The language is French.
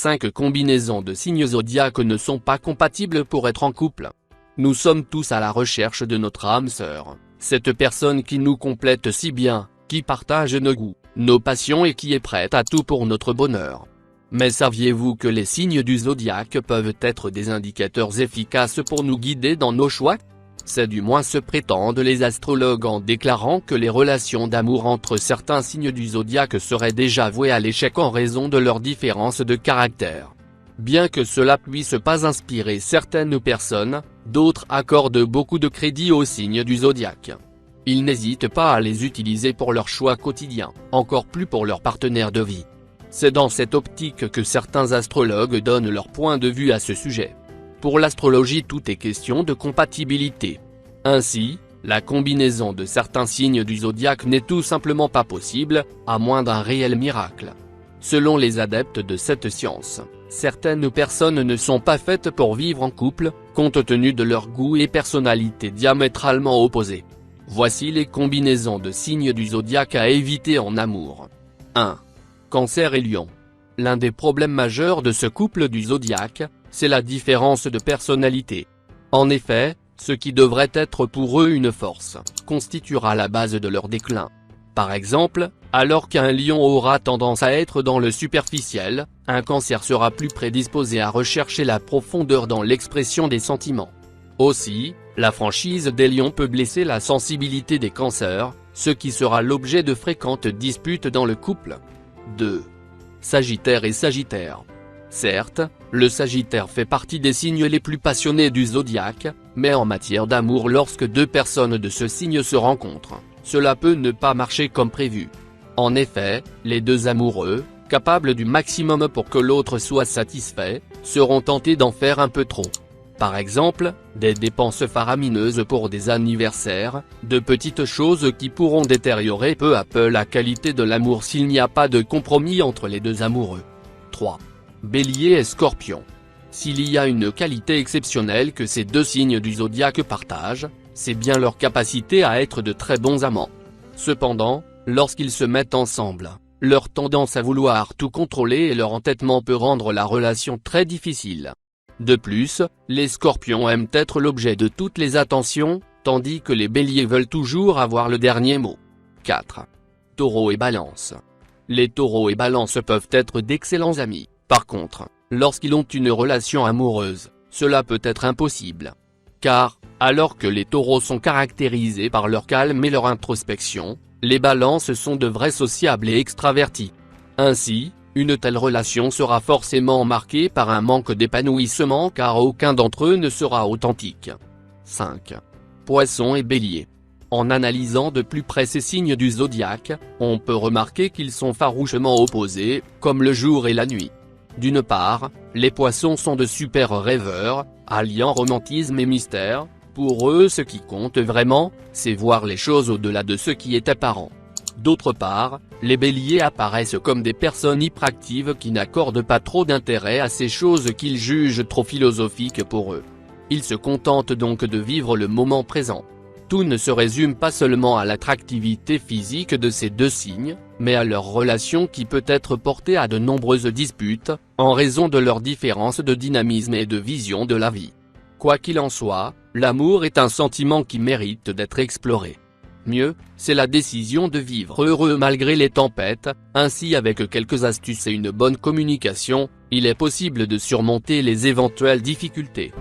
5 combinaisons de signes zodiaques ne sont pas compatibles pour être en couple. Nous sommes tous à la recherche de notre âme sœur, cette personne qui nous complète si bien, qui partage nos goûts, nos passions et qui est prête à tout pour notre bonheur. Mais saviez-vous que les signes du zodiaque peuvent être des indicateurs efficaces pour nous guider dans nos choix? C'est du moins ce prétendent les astrologues en déclarant que les relations d'amour entre certains signes du zodiaque seraient déjà vouées à l'échec en raison de leur différence de caractère. Bien que cela puisse pas inspirer certaines personnes, d'autres accordent beaucoup de crédit aux signes du zodiaque. Ils n'hésitent pas à les utiliser pour leurs choix quotidiens, encore plus pour leur partenaire de vie. C'est dans cette optique que certains astrologues donnent leur point de vue à ce sujet. Pour l'astrologie, tout est question de compatibilité. Ainsi, la combinaison de certains signes du zodiaque n'est tout simplement pas possible, à moins d'un réel miracle. Selon les adeptes de cette science, certaines personnes ne sont pas faites pour vivre en couple, compte tenu de leurs goûts et personnalités diamétralement opposés. Voici les combinaisons de signes du zodiaque à éviter en amour. 1. Cancer et Lion. L'un des problèmes majeurs de ce couple du zodiaque, c'est la différence de personnalité. En effet, ce qui devrait être pour eux une force, constituera la base de leur déclin. Par exemple, alors qu'un Lion aura tendance à être dans le superficiel, un Cancer sera plus prédisposé à rechercher la profondeur dans l'expression des sentiments. Aussi, la franchise des Lions peut blesser la sensibilité des Cancers, ce qui sera l'objet de fréquentes disputes dans le couple. 2. Sagittaire et Sagittaire. Certes, le Sagittaire fait partie des signes les plus passionnés du zodiaque, mais en matière d'amour, lorsque deux personnes de ce signe se rencontrent, cela peut ne pas marcher comme prévu. En effet, les deux amoureux, capables du maximum pour que l'autre soit satisfait, seront tentés d'en faire un peu trop. Par exemple, des dépenses faramineuses pour des anniversaires, de petites choses qui pourront détériorer peu à peu la qualité de l'amour s'il n'y a pas de compromis entre les deux amoureux. 3. Bélier et Scorpion. S'il y a une qualité exceptionnelle que ces deux signes du zodiaque partagent, c'est bien leur capacité à être de très bons amants. Cependant, lorsqu'ils se mettent ensemble, leur tendance à vouloir tout contrôler et leur entêtement peut rendre la relation très difficile. De plus, les Scorpions aiment être l'objet de toutes les attentions, tandis que les Béliers veulent toujours avoir le dernier mot. 4. Taureau et Balance. Les Taureaux et Balance peuvent être d'excellents amis. Par contre, lorsqu'ils ont une relation amoureuse, cela peut être impossible. Car, alors que les Taureaux sont caractérisés par leur calme et leur introspection, les Balances sont de vrais sociables et extravertis. Ainsi, une telle relation sera forcément marquée par un manque d'épanouissement car aucun d'entre eux ne sera authentique. 5. Poisson et Bélier. En analysant de plus près ces signes du zodiaque, on peut remarquer qu'ils sont farouchement opposés, comme le jour et la nuit. D'une part, les Poissons sont de super rêveurs, alliant romantisme et mystère. Pour eux, ce qui compte vraiment, c'est voir les choses au-delà de ce qui est apparent. D'autre part, les Béliers apparaissent comme des personnes hyperactives qui n'accordent pas trop d'intérêt à ces choses qu'ils jugent trop philosophiques pour eux. Ils se contentent donc de vivre le moment présent. Tout ne se résume pas seulement à l'attractivité physique de ces deux signes, mais à leur relation qui peut être portée à de nombreuses disputes, en raison de leur différence de dynamisme et de vision de la vie. Quoi qu'il en soit, l'amour est un sentiment qui mérite d'être exploré. Mieux, c'est la décision de vivre heureux malgré les tempêtes, ainsi avec quelques astuces et une bonne communication, il est possible de surmonter les éventuelles difficultés.